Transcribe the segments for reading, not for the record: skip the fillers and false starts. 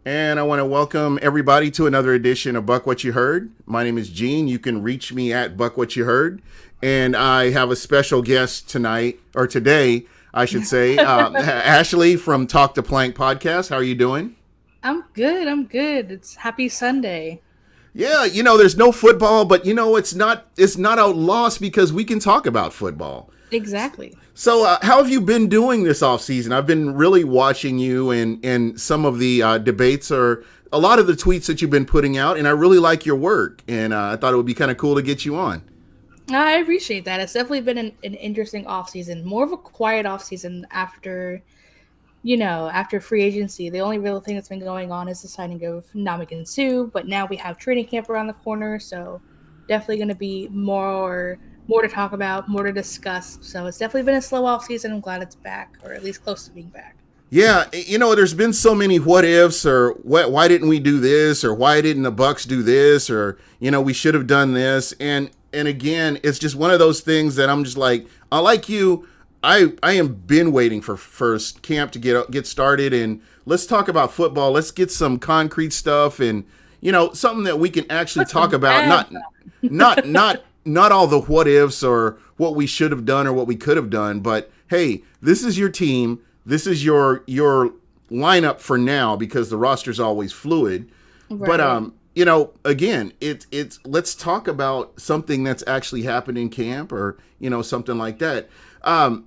And I want to welcome everybody to another edition of Buck What You Heard. My name is Gene. You can reach me at Buck What You Heard. And I have a special guest tonight, or today, I should say, Ashlie from Talk to Plank podcast. How are you doing? I'm good. I'm good. It's happy Sunday. Yeah, there's no football, but it's not out lost because we can talk about football. Exactly. So, how have you been doing this off season? I've been really watching you and some of the debates or a lot of the tweets that you've been putting out, and I really like your work. And I thought it would be kind of cool to get you on. I appreciate that. It's definitely been an interesting off season. More of a quiet off season after free agency. The only real thing that's been going on is the signing of Namagan Sue, but now we have training camp around the corner, so definitely going to be more to talk about, more to discuss. So it's definitely been a slow off season. I'm glad it's back, or at least close to being back. Yeah, there's been so many what ifs or why didn't we do this or why didn't the Bucks do this or we should have done this and again it's just one of those things that I'm just like I like you. I am been waiting for first camp to get started and let's talk about football. Let's get some concrete stuff and something that we can actually What's talk the about. bad Not not all the what ifs or what we should have done or what we could have done, but hey, this is your team. This is your lineup for now because the roster's always fluid. But right? again, it's let's talk about something that's actually happened in camp or something like that. I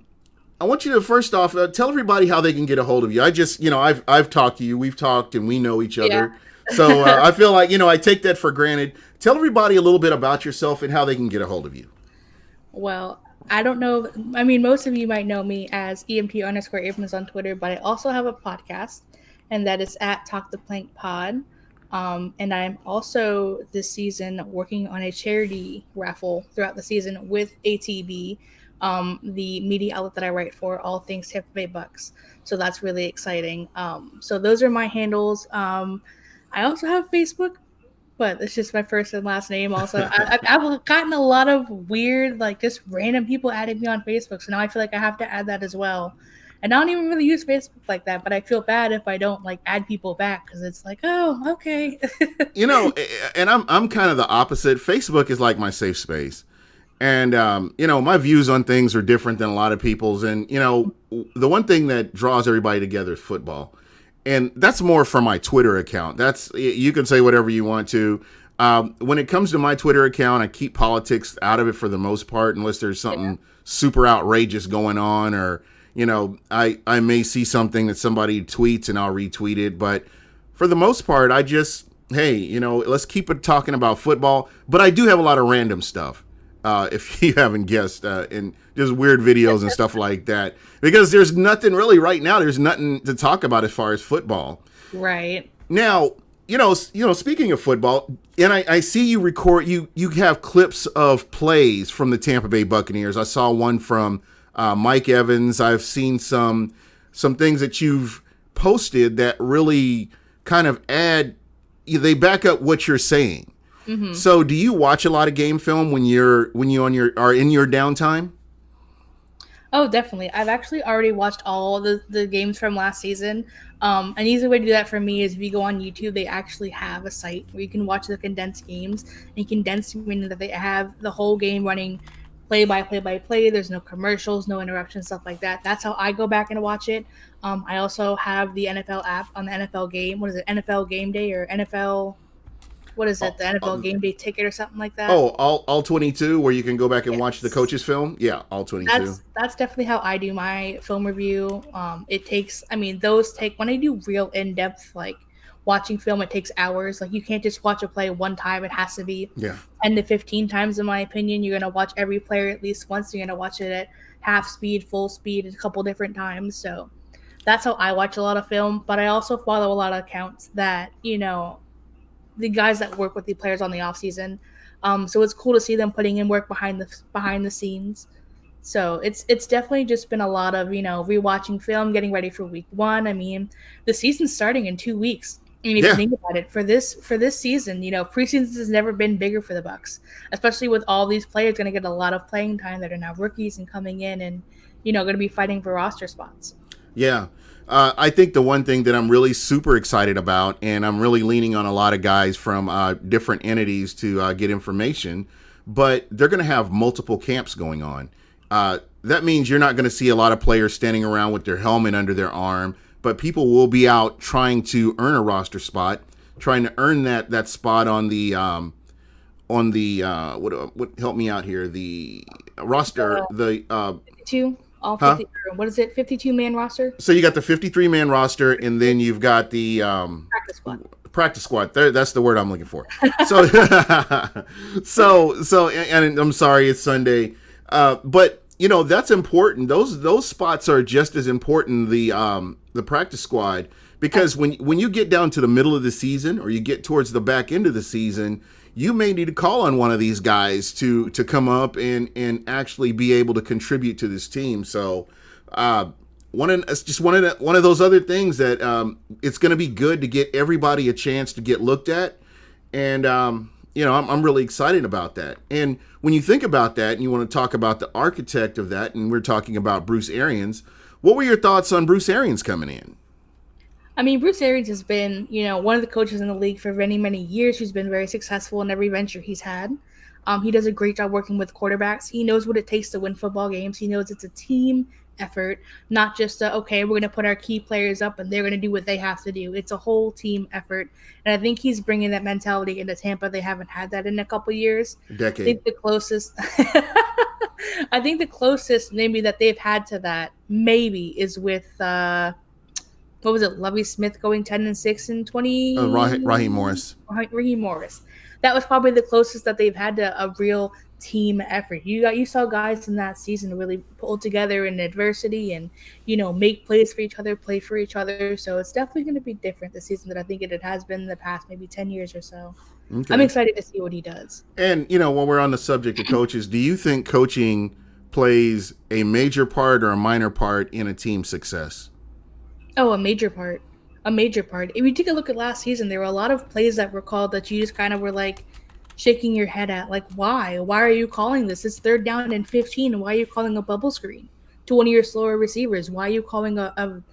want you to first off tell everybody how they can get a hold of you. I just I've talked to you, we've talked, and we know each Yeah. other. So I feel like I take that for granted. Tell everybody a little bit about yourself and how they can get a hold of you. Well, I don't know. I mean, most of you might know me as EMT_Abrams on Twitter, but I also have a podcast, and that is at Talk the Plank Pod. And I'm also this season working on a charity raffle throughout the season with ATB, the media outlet that I write for, all things Tampa Bay Bucs. So that's really exciting. So those are my handles. I also have Facebook, but it's just my first and last name. Also, I've gotten a lot of weird, like just random people adding me on Facebook. So now I feel like I have to add that as well. And I don't even really use Facebook like that, but I feel bad if I don't like add people back because it's like, oh, okay. And I'm kind of the opposite. Facebook is like my safe space. And my views on things are different than a lot of people's. And the one thing that draws everybody together is football, and that's more for my Twitter account. That's you can say whatever you want to. When it comes to my Twitter account, I keep politics out of it for the most part, unless there's Yeah. something super outrageous going on, or I may see something that somebody tweets and I'll retweet it. But for the most part, I just hey, let's keep it talking about football. But I do have a lot of random stuff if you haven't guessed, and just weird videos and stuff like that. Because there's nothing really right now. There's nothing to talk about as far as football. Right. Now, Speaking of football, and I see you record. You have clips of plays from the Tampa Bay Buccaneers. I saw one from Mike Evans. I've seen some things that you've posted that really kind of add. They back up what you're saying. Mm-hmm. So, do you watch a lot of game film when you are in your downtime? Oh, definitely. I've actually already watched all the games from last season. An easy way to do that for me is if you go on YouTube, they actually have a site where you can watch the condensed games. And condensed meaning that they have the whole game running play by play. There's no commercials, no interruptions, stuff like that. That's how I go back and watch it. I also have the NFL app on the NFL game. What is it? NFL Game Day or NFL? What is it? Oh, The NFL oh, Game Day ticket or something like that. all 22, where you can go back and watch the Yes. coaches film. Yeah, all 22. That's definitely how I do my film review. It takes, I mean, those take when I do real in depth like watching film. It takes hours. Like you can't just watch a play one time. It has to be Yeah. 10 to 15 times, in my opinion. You're gonna watch every player at least once. You're gonna watch it at half speed, full speed, a couple different times. So that's how I watch a lot of film. But I also follow a lot of accounts that the guys that work with the players on the off season. So it's cool to see them putting in work behind the scenes. So it's definitely just been a lot of rewatching film, getting ready for week one. I mean, the season's starting in 2 weeks. I mean, if you Yeah. think about it, for this season, preseason has never been bigger for the Bucks, especially with all these players going to get a lot of playing time that are now rookies and coming in and going to be fighting for roster spots. Yeah. I think the one thing that I'm really super excited about, and I'm really leaning on a lot of guys from different entities to get information, but they're going to have multiple camps going on. That means you're not going to see a lot of players standing around with their helmet under their arm, but people will be out trying to earn a roster spot, trying to earn that spot on the what help me out here, the roster, Uh, the 52, all huh 50. What is it? 52-man roster so you got the 53 man roster, and then you've got the practice squad. practice squad. There, that's the word I'm looking for. So, and I'm sorry, it's Sunday, but that's important. Those spots are just as important. The practice squad, because when you get down to the middle of the season, or you get towards the back end of the season, you may need to call on one of these guys to come up and actually be able to contribute to this team. So. It's just one of those other things that it's going to be good to get everybody a chance to get looked at, and I'm really excited about that. And when you think about that, and you want to talk about the architect of that, and we're talking about Bruce Arians, what were your thoughts on Bruce Arians coming in? I mean, Bruce Arians has been, one of the coaches in the league for many, many years who's been very successful in every venture he's had. He does a great job working with quarterbacks. He knows what it takes to win football games. He knows it's a team effort, not just okay, we're going to put our key players up and they're going to do what they have to do. It's a whole team effort, and I think he's bringing that mentality into Tampa. They haven't had that in a couple years. I Decade. think the closest, I think the closest maybe that they've had to that maybe is with what was it, Lovie Smith going 10-6 in 20 Raheem Morris. Raheem Morris. That was probably the closest that they've had to a real team effort. You saw guys in that season really pull together in adversity and make plays for each other, play for each other. So it's definitely going to be different this season than I think it has been in the past maybe 10 years or so. I'm Okay. excited to see what he does. And while we're on the subject of coaches, do you think coaching plays a major part or a minor part in a team's success? Oh, a major part. A major part. If you take a look at last season, there were a lot of plays that were called that you just kind of were like shaking your head at. Like, why? Why are you calling this? It's third down and 15. Why are you calling a bubble screen to one of your slower receivers? Why are you calling a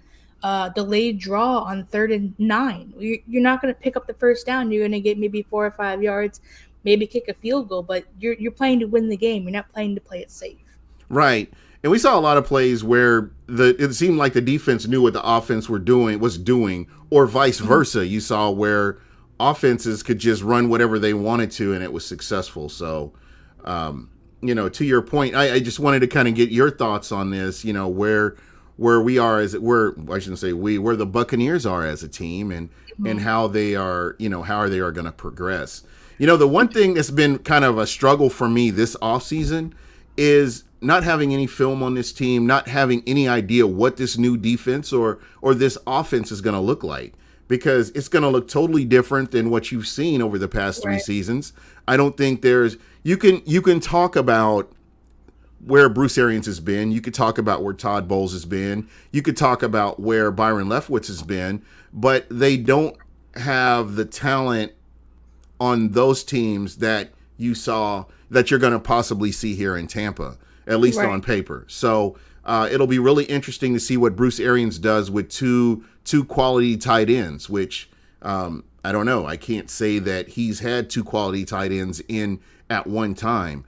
delayed draw on 3rd and 9? You're not going to pick up the first down. You're going to get maybe 4 or 5 yards, maybe kick a field goal, but you're playing to win the game. You're not playing to play it safe. Right. And we saw a lot of plays where it seemed like the defense knew what the offense was doing, or vice versa. You saw where offenses could just run whatever they wanted to, and it was successful. So, to your point, I just wanted to kind of get your thoughts on this. Where we are I shouldn't say where the Buccaneers are as a team, and how they are, how they are going to progress. The one thing that's been kind of a struggle for me this offseason is not having any film on this team, not having any idea what this new defense or this offense is going to look like, because it's going to look totally different than what you've seen over the past three Right. seasons. I don't think you can talk about where Bruce Arians has been. You could talk about where Todd Bowles has been. You could talk about where Byron Leftwich has been, but they don't have the talent on those teams that you saw that you're going to possibly see here in Tampa, at least Right. on paper. So it'll be really interesting to see what Bruce Arians does with two quality tight ends, which I don't know. I can't say that he's had two quality tight ends in at one time.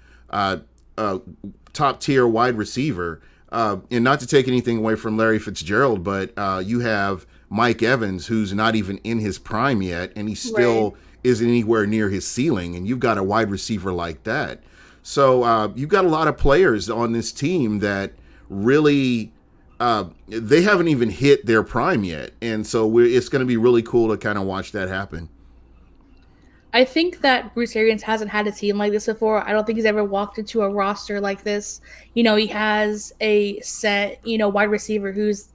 Top tier wide receiver, and not to take anything away from Larry Fitzgerald, but you have Mike Evans, who's not even in his prime yet, and he still isn't anywhere near his ceiling. And you've got a wide receiver like that. So you've got a lot of players on this team that really they haven't even hit their prime yet, and so it's going to be really cool to kind of watch that happen. I think that Bruce Arians hasn't had a team like this before. I don't think he's ever walked into a roster like this. He has a set, wide receiver who's,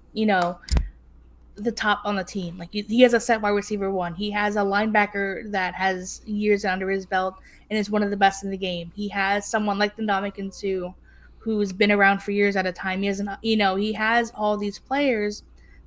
the top on the team. Like he has a set wide receiver one. He has a linebacker that has years under his belt and is one of the best in the game. He has someone like Ndamukong Suh, who's been around for years at a time. He has, he has all these players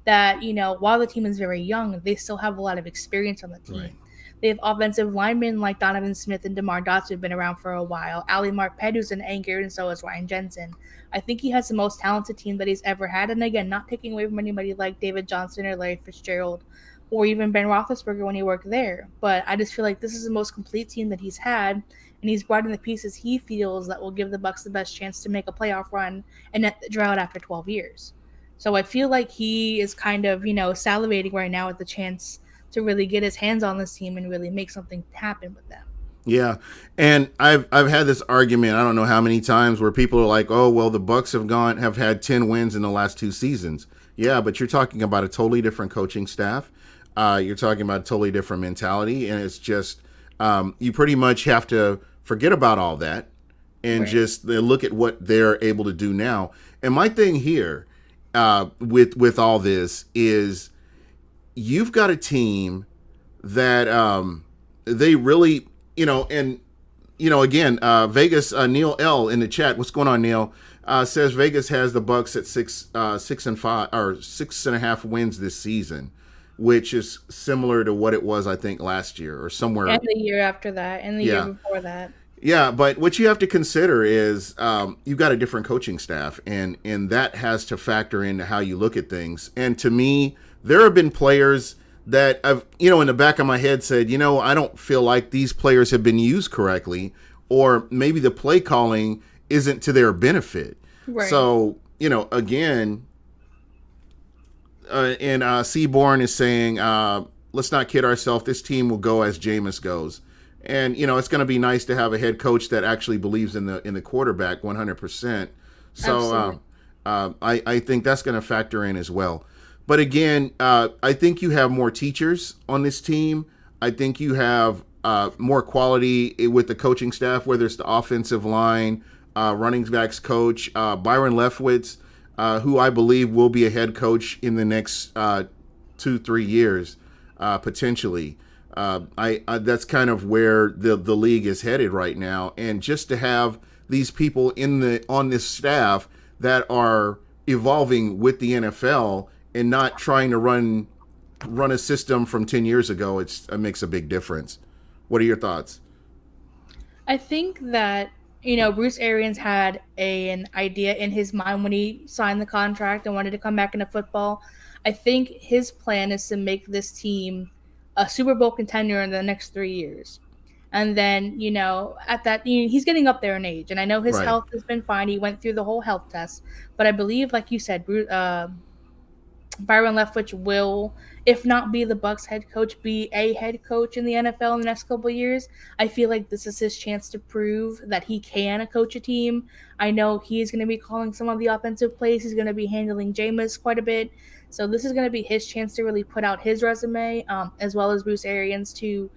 that, while the team is very young, they still have a lot of experience on the team. Right. They have offensive linemen like Donovan Smith and DeMar Dotson who've been around for a while. Ali Marpet, who's an anchor, and so is Ryan Jensen. I think he has the most talented team that he's ever had. And again, not taking away from anybody like David Johnson or Larry Fitzgerald or even Ben Roethlisberger when he worked there. But I just feel like this is the most complete team that he's had, and he's brought in the pieces he feels that will give the Bucs the best chance to make a playoff run and net the drought after 12 years. So I feel like he is kind of, salivating right now with the chance to really get his hands on this team and really make something happen with them. Yeah, and I've had this argument I don't know how many times where people are like, "Oh, well, the Bucks have had 10 wins in the last 2 seasons." Yeah, but you're talking about a totally different coaching staff. You're talking about a totally different mentality, and it's just you pretty much have to forget about all that and Right. just look at what they're able to do now. And my thing here with all this is you've got a team that they really, and again, Vegas, Neil L in the chat. What's going on, Neil? Says Vegas has the Bucks at 6-5 or 6.5 wins this season, which is similar to what it was, I think, last year or somewhere. And the year after that, and the year Yeah, before that. yeah. But what you have to consider is you've got a different coaching staff, and that has to factor into how you look at things. And to me, there have been players that I've, in the back of my head said, I don't feel like these players have been used correctly, or maybe the play calling isn't to their benefit. Right. So, again, and Seaborn is saying, let's not kid ourselves. This team will go as Jameis goes. And, it's going to be nice to have a head coach that actually believes in the quarterback 100%. So Absolutely. I think that's going to factor in as well. But again, I think you have more teachers on this team. I think you have more quality with the coaching staff, whether it's the offensive line, running backs coach, Byron Leftwich, who I believe will be a head coach in the next 2-3 years, potentially. I that's kind of where the league is headed right now, and just to have these people on this staff that are evolving with the NFL and not trying to run a system from 10 years ago, it makes a big difference. What are your thoughts? I think that Bruce Arians had an idea in his mind when he signed the contract and wanted to come back into football. I think his plan is to make this team a Super Bowl contender in the next 3 years. And then, at that, he's getting up there in age. And I know his Right. health has been fine. He went through the whole health test. But I believe, like you said, Byron Leftwich will, if not be the Bucks head coach, be a head coach in the NFL in the next couple of years. I feel like this is his chance to prove that he can coach a team. I know he's going to be calling some of the offensive plays. He's going to be handling Jameis quite a bit. So this is going to be his chance to really put out his resume, as well as Bruce Arians to,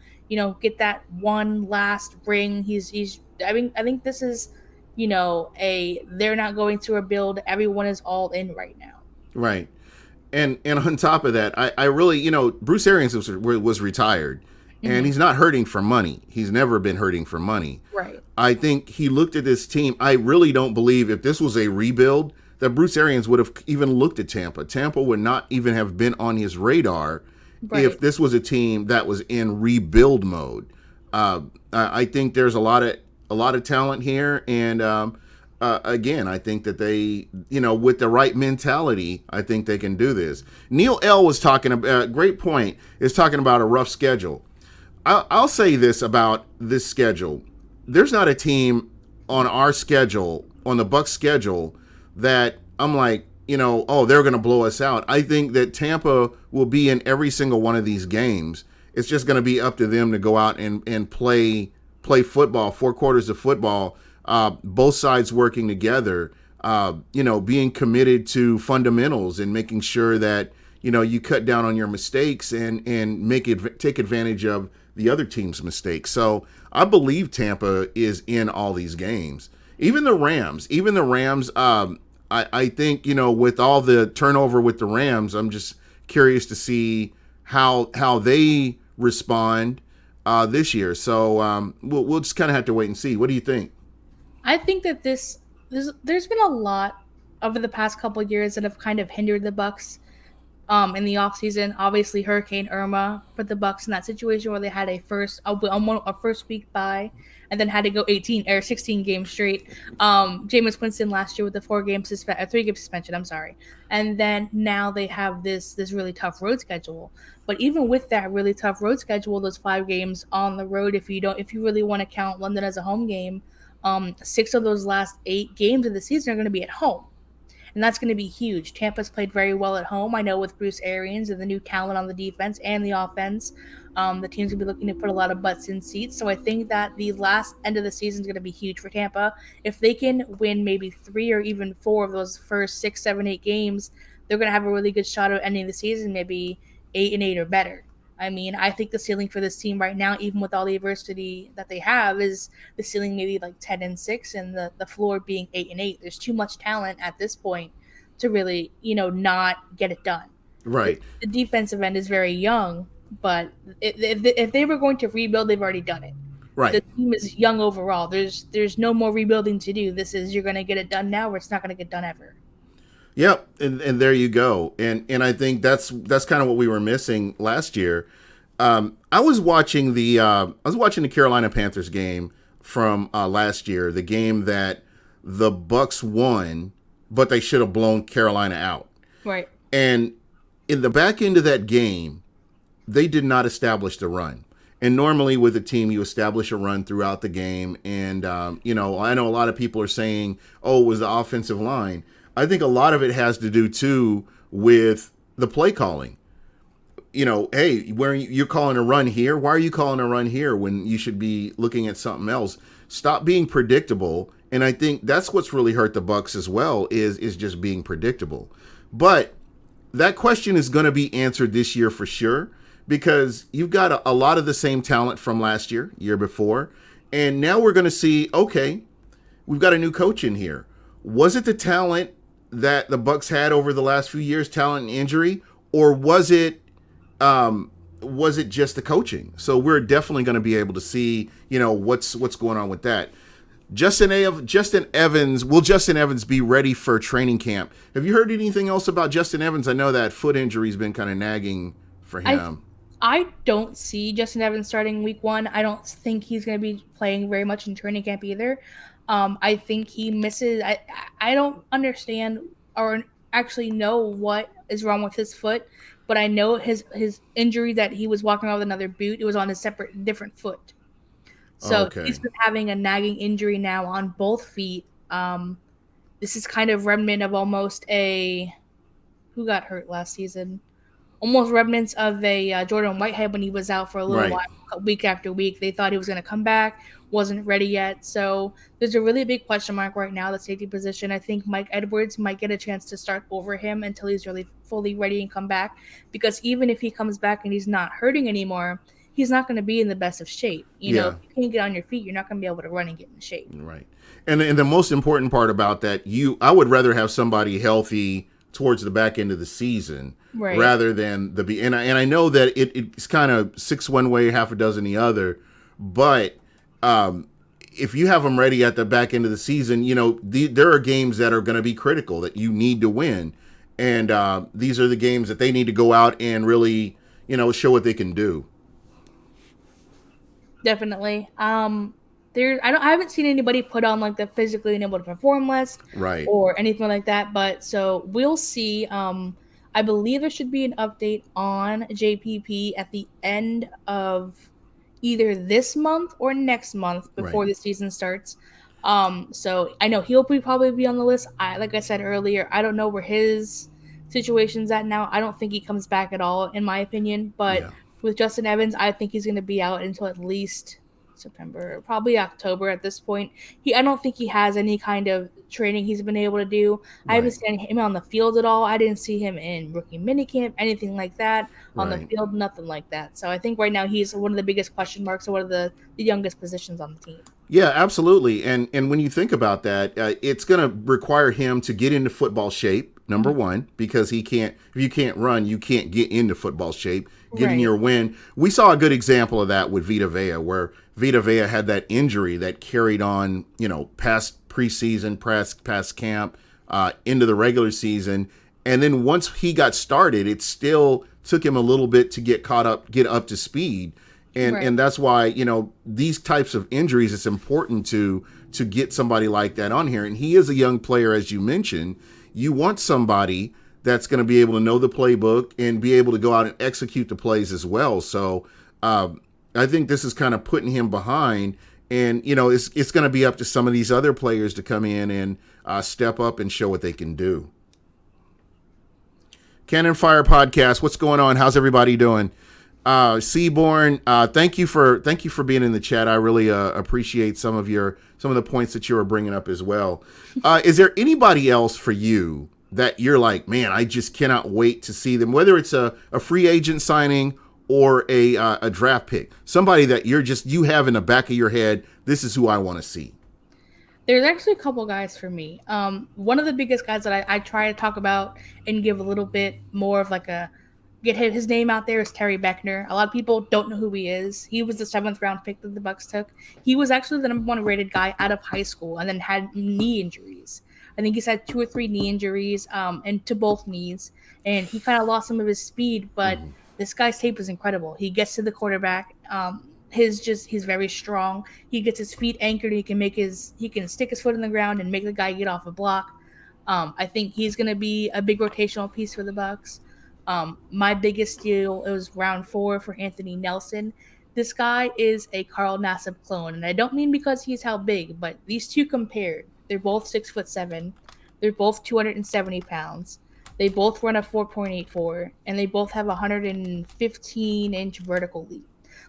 get that one last ring. He's. I think this is, a they're not going to rebuild. Everyone is all in right now. Right. And on top of that, I really, Bruce Arians was retired, and Hmm. he's not hurting for money. He's never been hurting for money. Right. I think he looked at this team. I really don't believe if this was a rebuild that Bruce Arians would have even looked at Tampa. Tampa would not even have been on his radar if Right. this was a team that was in rebuild mode. I think there's a lot of talent here, and again, I think that they, with the right mentality, I think they can do this. Neil L was talking about great point. Is talking about a rough schedule. I'll say this about this schedule: there's not a team on our schedule, on the Bucks schedule, that I'm like, oh, they're going to blow us out. I think that Tampa will be in every single one of these games. It's just going to be up to them to go out and play football, 4 quarters of football, both sides working together, being committed to fundamentals and making sure that you cut down on your mistakes and take advantage of the other team's mistakes. So I believe Tampa is in all these games. Even the Rams. I think with all the turnover with the Rams, I'm just curious to see how they respond this year. So we'll just kind of have to wait and see. What do you think? I think that there's been a lot over the past couple of years that have kind of hindered the Bucks. in the offseason. Obviously, Hurricane Irma put the Bucs in that situation where they had a first week bye and then had to go 18 or 16 games straight. Jameis Winston last year with the 3-game suspension. I'm sorry, and then now they have this really tough road schedule. But even with that really tough road schedule, those 5 games on the road, if you really want to count London as a home game, 6 of those last 8 games of the season are going to be at home. And that's going to be huge. Tampa's played very well at home. I know with Bruce Arians and the new talent on the defense and the offense, the team's going to be looking to put a lot of butts in seats. So I think that the last end of the season is going to be huge for Tampa. If they can win maybe 3 or even 4 of those first 6, 7, 8 games, they're going to have a really good shot at ending the season maybe 8-8 or better. I mean, I think the ceiling for this team right now, even with all the adversity that they have, is the ceiling maybe like 10-6, and the floor being 8-8. There's too much talent at this point to really, not get it done. Right. The defensive end is very young, but if they were going to rebuild, they've already done it. Right. The team is young overall. There's no more rebuilding to do. This is, you're going to get it done now, or it's not going to get done ever. Yep, and there you go. And I think that's kind of what we were missing last year. I was watching the Carolina Panthers game from last year, the game that the Bucs won, but they should have blown Carolina out. Right. And in the back end of that game, they did not establish the run. And normally with a team, you establish a run throughout the game. And I know a lot of people are saying, "Oh, it was the offensive line." I think a lot of it has to do, too, with the play calling. Hey, where you're calling a run here? Why are you calling a run here when you should be looking at something else? Stop being predictable. And I think that's what's really hurt the Bucs as well, is just being predictable. But that question is going to be answered this year for sure, because you've got a lot of the same talent from last year before. And now we're going to see, okay, we've got a new coach in here. Was it the talent that the Bucs had over the last few years, talent and injury, or was it just the coaching? So we're definitely going to be able to see, what's going on with that. Justin Evans, will Justin Evans be ready for training camp? Have you heard anything else about Justin Evans? I know that foot injury's been kind of nagging for him. I don't see Justin Evans starting week 1. I don't think he's going to be playing very much in training camp either. I think he misses. I don't understand or actually know what is wrong with his foot, but I know his injury that he was walking around with another boot. It was on a different foot. So He's been having a nagging injury now on both feet. This is kind of remnant of almost who got hurt last season? Almost remnants of a Jordan Whitehead when he was out for a little while, week after week. They thought he was going to come back, wasn't ready yet. So there's a really big question mark right now, the safety position. I think Mike Edwards might get a chance to start over him until he's really fully ready and come back. Because even if he comes back and he's not hurting anymore, he's not going to be in the best of shape. If you can't get on your feet, you're not going to be able to run and get in shape. Right. And the most important part about that, I would rather have somebody healthy towards the back end of the season rather than and I know that it's kind of 6 one way, half a dozen the other, but if you have them ready at the back end of the season, there are games that are going to be critical that you need to win, and these are the games that they need to go out and really show what they can do. Definitely. I haven't seen anybody put on like the physically unable to perform list, or anything like that. But so we'll see. I believe there should be an update on JPP at the end of either this month or next month before the season starts. So I know he'll probably be on the list. Like I said earlier, I don't know where his situation's at now. I don't think he comes back at all, in my opinion. But with Justin Evans, I think he's going to be out until at least September, probably October at this point. I don't think he has any kind of training he's been able to do. I haven't seen him on the field at all. I didn't see him in rookie minicamp, anything like that. On the field, nothing like that. So I think right now he's one of the biggest question marks or one of the youngest positions on the team. Yeah, absolutely. And when you think about that, it's going to require him to get into football shape, number one, because if you can't run, you can't get into football shape. Getting your win. We saw a good example of that with Vita Vea, where Vita Vea had that injury that carried on, past preseason, past camp, into the regular season. And then once he got started, it still took him a little bit to get up to speed. Right. And that's why, these types of injuries, it's important to get somebody like that on here. And he is a young player, as you mentioned. You want somebody that's going to be able to know the playbook and be able to go out and execute the plays as well. So I think this is kind of putting him behind. And, it's going to be up to some of these other players to come in and step up and show what they can do. Cannon Fire Podcast, what's going on? How's everybody doing? Seaborn, thank you for being in the chat. I really appreciate some of the points that you were bringing up as well. Is there anybody else for you that you're like, man, I just cannot wait to see them, whether it's a free agent signing or a draft pick, somebody that you have in the back of your head, this is who I want to see? There's actually a couple guys for me. One of the biggest guys that I try to talk about and give a little bit more of like get his name out there is Terry Beckner. A lot of people don't know who he is. He was the 7th round pick that the Bucs took. He was actually the #1 rated guy out of high school and then had knee injuries. I think he's had 2 or 3 knee injuries and to both knees. And he kind of lost some of his speed, but this guy's tape is incredible. He gets to the quarterback. He's very strong. He gets his feet anchored. He can stick his foot in the ground and make the guy get off a block. I think he's going to be a big rotational piece for the Bucs. My biggest deal, it was round 4 for Anthony Nelson. This guy is a Carl Nassib clone, and I don't mean because he's how big, but these two compared, they're both 6'7". They're both 270 pounds. They both run a 4.84, and they both have a 115-inch vertical leap.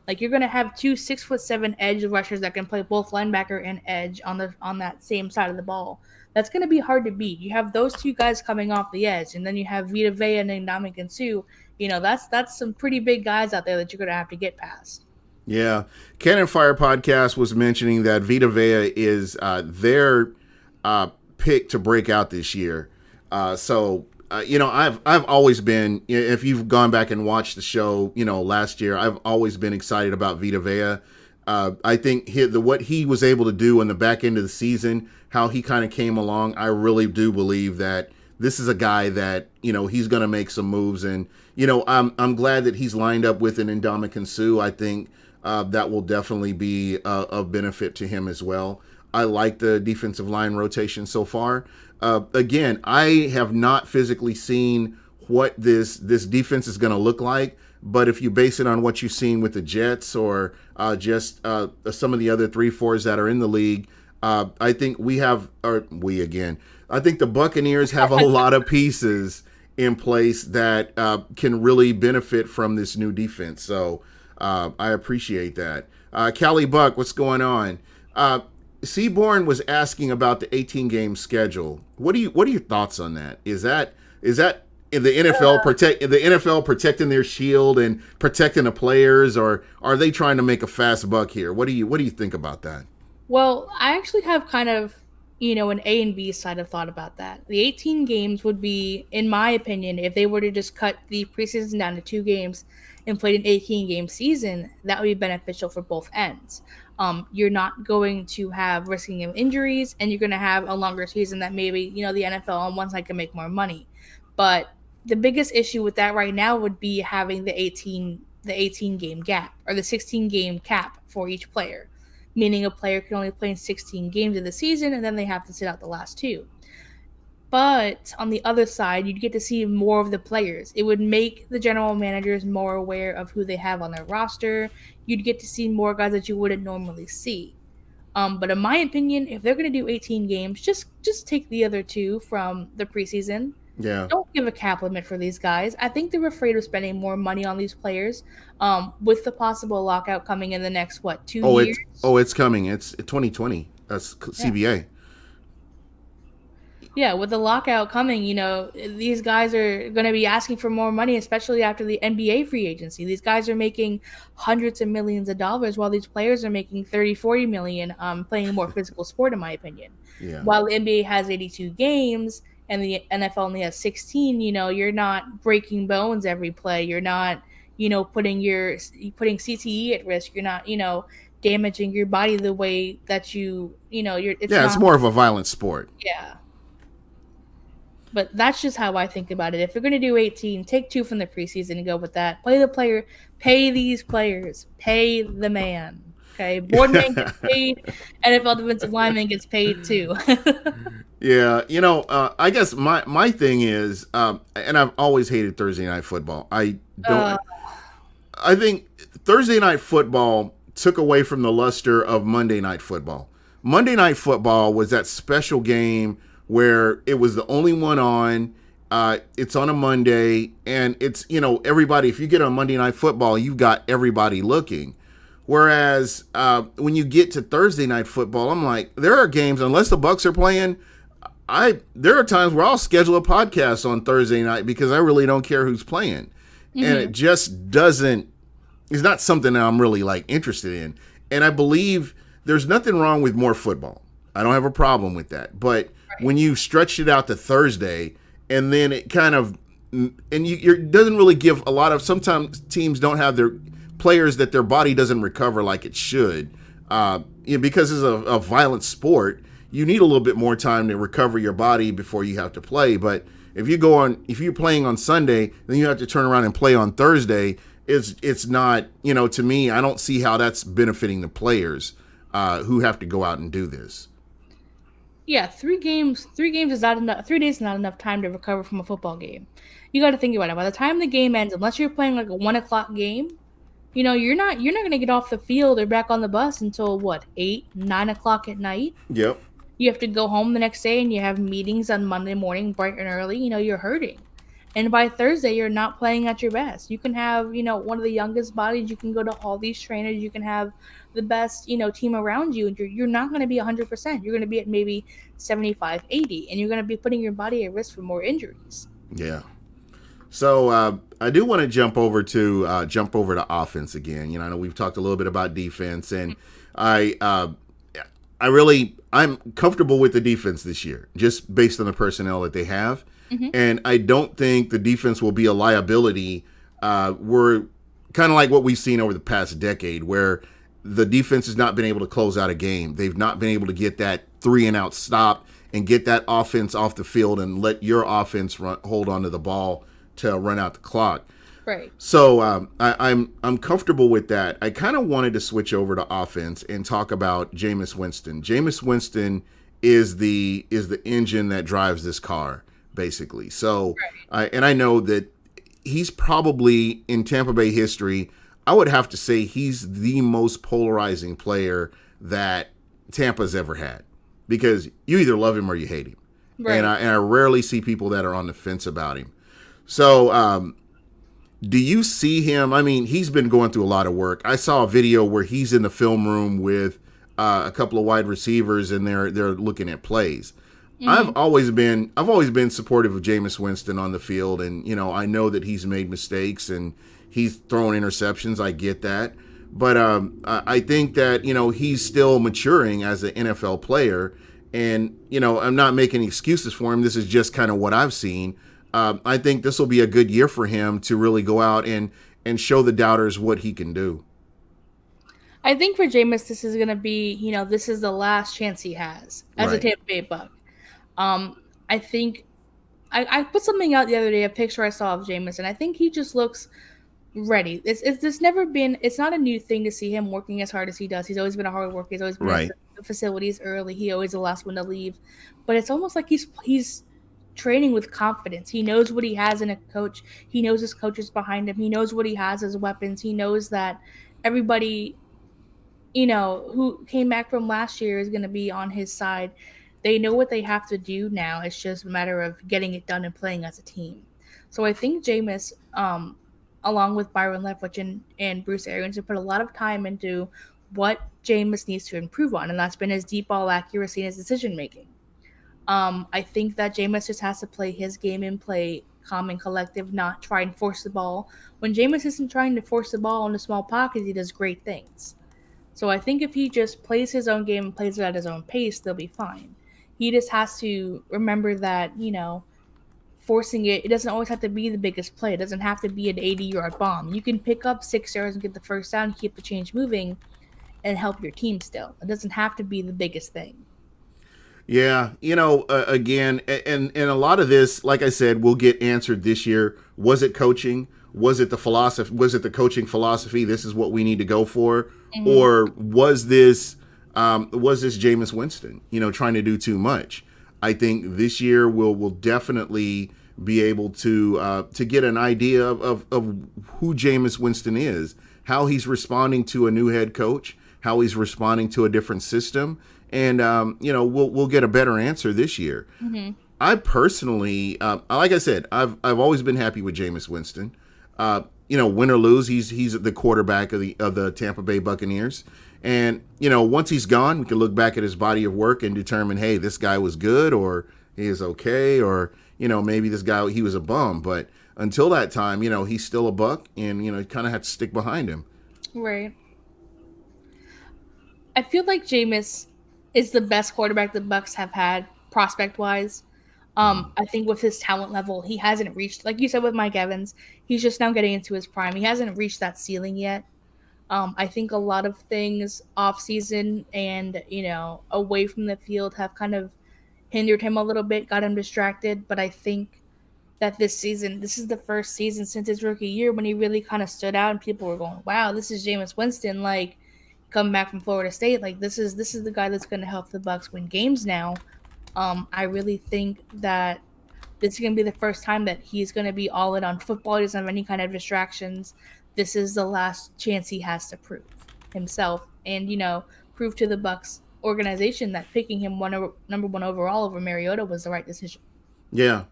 Like, you're going to have 2 6'7" edge rushers that can play both linebacker and edge on that same side of the ball. That's going to be hard to beat. You have those two guys coming off the edge, and then you have Vita Vea and Ndamukong Suh. That's some pretty big guys out there that you're going to have to get past. Yeah. Cannon Fire Podcast was mentioning that Vita Vea is their pick to break out this year. I've always been, if you've gone back and watched the show, last year, I've always been excited about Vita Vea. I think what he was able to do in the back end of the season, how he kind of came along, I really do believe that this is a guy that, he's going to make some moves. And, I'm glad that he's lined up with an Ndamukong Suh. I think that will definitely be of benefit to him as well. I like the defensive line rotation so far. Again, I have not physically seen what this defense is going to look like, but if you base it on what you've seen with the Jets or just some of the other 3-4s that are in the league, I think I think the Buccaneers have a lot of pieces in place that can really benefit from this new defense. So I appreciate that. Callie Buck, what's going on? Seaborn was asking about the 18-game schedule. What are your thoughts on that? Is that in the NFL protecting their shield and protecting the players, or are they trying to make a fast buck here? What do you think about that? Well, I actually have kind of an A and B side of thought about that. The 18 games would be, in my opinion, if they were to just cut the preseason down to 2 games and played an 18-game season, that would be beneficial for both ends. You're not going to have risking of injuries, and you're going to have a longer season that maybe, the NFL on one side can make more money. But the biggest issue with that right now would be having the 18-game gap or the 16-game cap for each player, meaning a player can only play in 16 games of the season, and then they have to sit out the last 2. But on the other side, you'd get to see more of the players. It would make the general managers more aware of who they have on their roster. You'd get to see more guys that you wouldn't normally see. But in my opinion, if they're going to do 18 games, just take the other 2 from the preseason. Yeah. Don't give a cap limit for these guys. I think they're afraid of spending more money on these players with the possible lockout coming in the next, 2 years? It's coming. It's 2020. That's CBA. Yeah, with the lockout coming, these guys are going to be asking for more money, especially after the NBA free agency. These guys are making hundreds of millions of dollars while these players are making 30, 40 million playing a more physical sport, in my opinion. Yeah. While the NBA has 82 games and the NFL only has 16, you're not breaking bones every play. You're not, putting CTE at risk. You're not, damaging your body the way that it's more of a violent sport. Yeah. But that's just how I think about it. If you're going to do 18, take 2 from the preseason and go with that. Play the player, pay these players, pay the man. Okay, Boardman gets paid, NFL defensive lineman gets paid too. Yeah, I guess my thing is, and I've always hated Thursday night football. uh, I think Thursday night football took away from the luster of Monday night football. Monday night football was that special game where it was the only one on. It's on a Monday, and it's everybody. If you get on Monday night football, you've got everybody looking. Whereas when you get to Thursday night football, I'm like, there are games unless the Bucs are playing. There are times where I'll schedule a podcast on Thursday night because I really don't care who's playing, and it just doesn't. It's not something that I'm really like interested in. And I believe there's nothing wrong with more football. I don't have a problem with that. But when you stretch it out to Thursday, and then it kind of it doesn't really give a lot of. Sometimes teams don't have their players that their body doesn't recover like it should, because it's a violent sport. You need a little bit more time to recover your body before you have to play. But if you're playing on Sunday, then you have to turn around and play on Thursday. It's not, to me, I don't see how that's benefiting the players who have to go out and do this. yeah, 3 games is not enough. 3 days is not enough time to recover from a football game. You got to think about it. By the time the game ends, unless you're playing like a 1 o'clock game, you're not gonna get off the field or back on the bus until what 8, 9 o'clock at night. Yep. You have to go home the next day and you have meetings on Monday morning, bright and early. You're hurting. And by Thursday, you're not playing at your best. You can have, one of the youngest bodies. You can go to all these trainers. You can have the best, team around you. And you're not going to be 100%. You're going to be at maybe 75, 80. And you're going to be putting your body at risk for more injuries. Yeah. So I do want to jump over to offense again. I know we've talked a little bit about defense, and I'm comfortable with the defense this year, just based on the personnel that they have. Mm-hmm. And I don't think the defense will be a liability. We're kind of like what we've seen over the past decade, where the defense has not been able to close out a game. They've not been able to get that 3-and-out stop and get that offense off the field and let your offense hold on to the ball to run out the clock. Right. So I'm comfortable with that. I kind of wanted to switch over to offense and talk about Jameis Winston. Jameis Winston is the engine that drives this car, basically. So, right. And I know that he's probably in Tampa Bay history. I would have to say he's the most polarizing player that Tampa's ever had, because you either love him or you hate him. Right. And I rarely see people that are on the fence about him. So, do you see him? I mean, he's been going through a lot of work. I saw a video where he's in the film room with a couple of wide receivers, and they're looking at plays. Mm-hmm. I've always been supportive of Jameis Winston on the field, and I know that he's made mistakes and he's thrown interceptions. I get that, but I think that he's still maturing as an NFL player, and I'm not making excuses for him. This is just kind of what I've seen. I think this will be a good year for him to really go out and show the doubters what he can do. I think for Jameis, this is going to be, this is the last chance he has as a Tampa Bay Buc. I think I put something out the other day, a picture I saw of Jameis, and I think he just looks ready. It's not a new thing to see him working as hard as he does. He's always been a hard worker. He's always been at the facilities early. He always the last one to leave. But it's almost like he's training with confidence. He knows what he has in a coach. He knows his coaches behind him. He knows what he has as weapons. He knows that everybody, who came back from last year is going to be on his side. They know what they have to do now. It's just a matter of getting it done and playing as a team. So I think Jameis, along with Byron Leftwich and Bruce Arians, have put a lot of time into what Jameis needs to improve on, and that's been his deep ball accuracy and his decision making. I think that Jameis just has to play his game and play calm and collective, not try and force the ball. When Jameis isn't trying to force the ball in a small pocket, he does great things. So I think if he just plays his own game and plays it at his own pace, they'll be fine. He just has to remember that, forcing it doesn't always have to be the biggest play. It doesn't have to be an 80-yard bomb. You can pick up 6 yards and get the first down, keep the change moving, and help your team still. It doesn't have to be the biggest thing. Yeah, again, and a lot of this, like I said, will get answered this year. Was it coaching? Was it the philosophy? Was it the coaching philosophy? This is what we need to go for, Hmm. or was this Jameis Winston? Trying to do too much. I think this year will definitely be able to get an idea of who Jameis Winston is, how he's responding to a new head coach, how he's responding to a different system, and we'll get a better answer this year. Hmm. I personally, like I said, I've always been happy with Jameis Winston. Win or lose, he's the quarterback of the Tampa Bay Buccaneers. And once he's gone, we can look back at his body of work and determine, hey, this guy was good, or he is okay, or maybe this guy he was a bum. But until that time, he's still a Buck, and you kind of have to stick behind him. Right. I feel like Jameis is the best quarterback the Bucks have had prospect wise. I think with his talent level, he hasn't reached, like you said with Mike Evans, he's just now getting into his prime. He hasn't reached that ceiling yet. I think a lot of things off season and away from the field have kind of hindered him a little bit, got him distracted. But I think that this season, this is the first season since his rookie year when he really kind of stood out and people were going, "Wow, this is Jameis Winston!" Like coming back from Florida State, like this is the guy that's going to help the Bucks win games now. I really think that this is going to be the first time that he's going to be all in on football. He doesn't have any kind of distractions. This is the last chance he has to prove himself and prove to the Bucks organization that picking him number one overall over Mariota was the right decision. Yeah,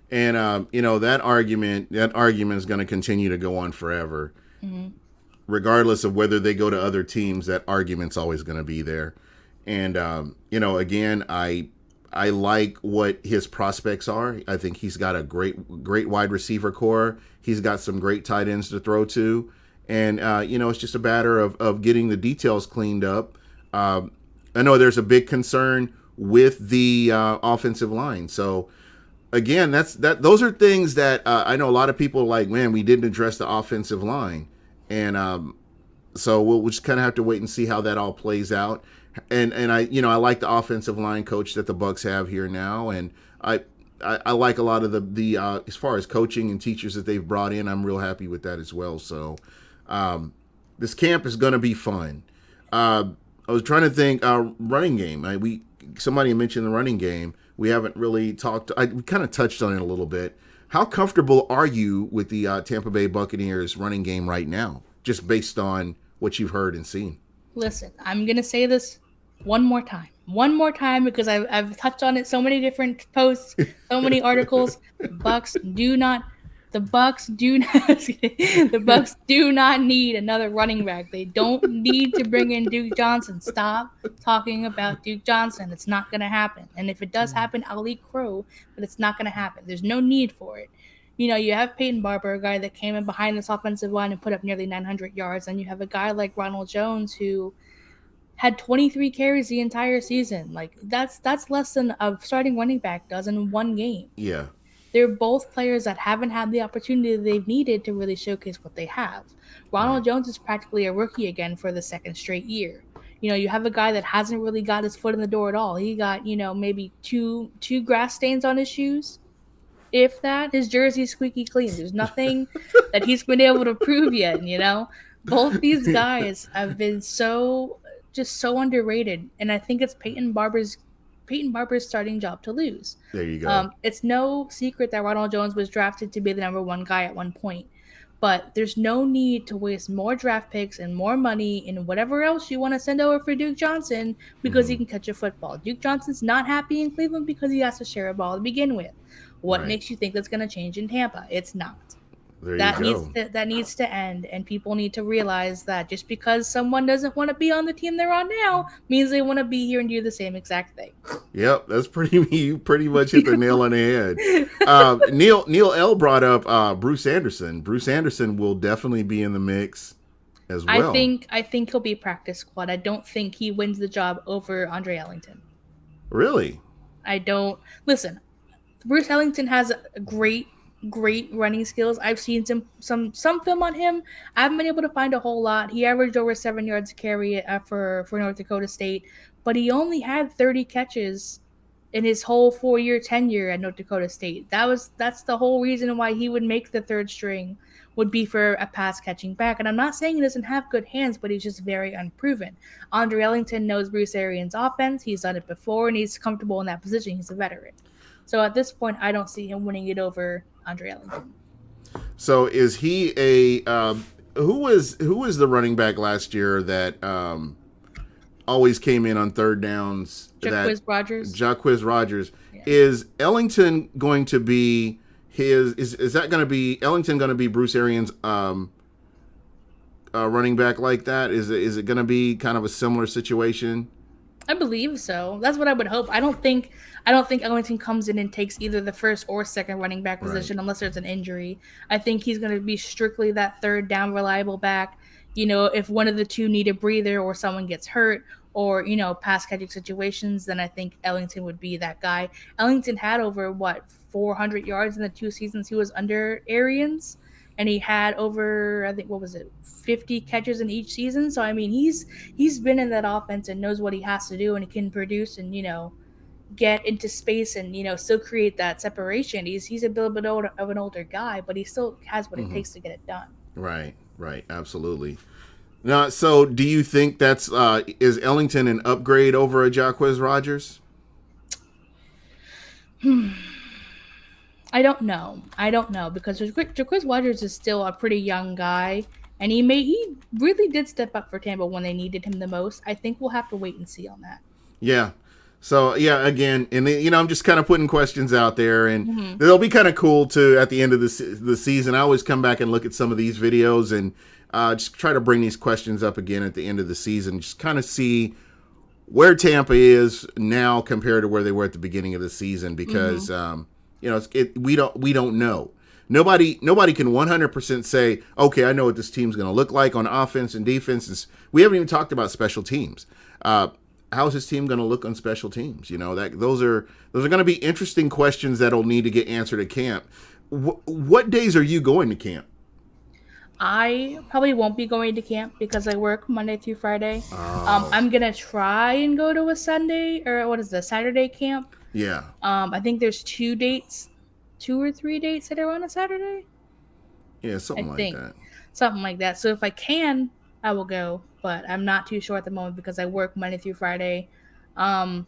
and that argument is going to continue to go on forever, Mm-hmm. regardless of whether they go to other teams. That argument's always going to be there. And again, I like what his prospects are. I think he's got a great wide receiver core. He's got some great tight ends to throw to, and it's just a matter of getting the details cleaned up. I know there's a big concern with the offensive line, so again, those are things that I know a lot of people are like, man, we didn't address the offensive line, and so we'll just kind of have to wait and see how that all plays out. And I like the offensive line coach that the Bucks have here now, and I like a lot of the as far as coaching and teachers that they've brought in. I'm real happy with that as well. So this camp is going to be fun. I was trying to think running game. Somebody mentioned the running game. We haven't really talked. We kind of touched on it a little bit. How comfortable are you with the Tampa Bay Buccaneers running game right now, just based on what you've heard and seen? Listen, I'm gonna say this one more time, because I've touched on it so many different posts, so many articles. Bucks do not, the Bucks do not, the Bucks do not need another running back. They don't need to bring in Duke Johnson. Stop talking about Duke Johnson. It's not gonna happen. And if it does happen, I'll eat crow. But it's not gonna happen. There's no need for it. You have Peyton Barber, a guy that came in behind this offensive line and put up nearly 900 yards. And you have a guy like Ronald Jones who had 23 carries the entire season. Like that's less than a starting running back does in one game. Yeah. They're both players that haven't had the opportunity they've needed to really showcase what they have. Right. Ronald Jones is practically a rookie again for the second straight year. You have a guy that hasn't really got his foot in the door at all. He got, maybe two grass stains on his shoes, if that. His jersey's squeaky clean. There's nothing that he's been able to prove yet. Both these guys have been so underrated, and I think it's Peyton Barber's starting job to lose. There you go. It's no secret that Ronald Jones was drafted to be the number one guy at one point, but there's no need to waste more draft picks and more money and whatever else you want to send over for Duke Johnson because he Hmm. can catch a football. Duke Johnson's not happy in Cleveland because he has to share a ball to begin with. What Right. makes you think that's going to change in Tampa? It's not. There you That needs go. to that needs to end, and people need to realize that just because someone doesn't want to be on the team they're on now means they want to be here and do the same exact thing. Yep, that's pretty. You pretty much hit the nail on the head. Neil L brought up Bruce Anderson. Bruce Anderson will definitely be in the mix as I well. think I think he'll be practice squad. I don't think he wins the job over Andre Ellington. Really? I don't listen. Bruce Ellington has a great running skills. I've seen some film on him. I haven't been able to find a whole lot. He averaged over 7 yards a carry for North Dakota State, but he only had 30 catches in his whole 4-year tenure at North Dakota State. That's the whole reason why he would make the third string, would be for a pass catching back. And I'm not saying he doesn't have good hands, but he's just very unproven. Andre Ellington knows Bruce Arians' offense. He's done it before, and he's comfortable in that position. He's a veteran. So at this point, I don't see him winning it over Andre Ellington. So is he a who was the running back last year that always came in on third downs? Jacquizz Rogers. Yeah. Is Ellington going to be is that going to be Ellington going to be Bruce Arians' running back like that? Is it going to be kind of a similar situation? I believe so. That's what I would hope. I don't think Ellington comes in and takes either the first or second running back position unless there's an injury. I think he's going to be strictly that third down reliable back. If one of the two need a breather or someone gets hurt or, pass catching situations, then I think Ellington would be that guy. Ellington had over 400 yards in the 2 seasons he was under Arians. And he had over, I think, 50 catches in each season. So, I mean, he's been in that offense and knows what he has to do, and he can produce and, get into space and, still create that separation. He's a little bit of an older guy, but he still has what it takes to get it done. Right, absolutely. Now, so do you think that's is Ellington an upgrade over a Jacquizz Rogers? I don't know because Jacquizz Rogers is still a pretty young guy, and he really did step up for Tampa when they needed him the most. I think we'll have to wait and see on that. Yeah. So yeah, again, and I'm just kind of putting questions out there, and they'll be kind of cool to at the end of the season. I always come back and look at some of these videos and just try to bring these questions up again at the end of the season, just kind of see where Tampa is now compared to where they were at the beginning of the season, because we don't know. Nobody can 100% say, okay, I know what this team's going to look like on offense and defense. We haven't even talked about special teams. How's this team going to look on special teams? Those are going to be interesting questions that'll need to get answered at camp. What days are you going to camp? I probably won't be going to camp because I work Monday through Friday. I'm going to try and go to a Saturday camp. Yeah. I think there's 2 or 3 dates that are on a Saturday. Yeah, something like that. So if I can, I will go, but I'm not too sure at the moment because I work Monday through Friday. But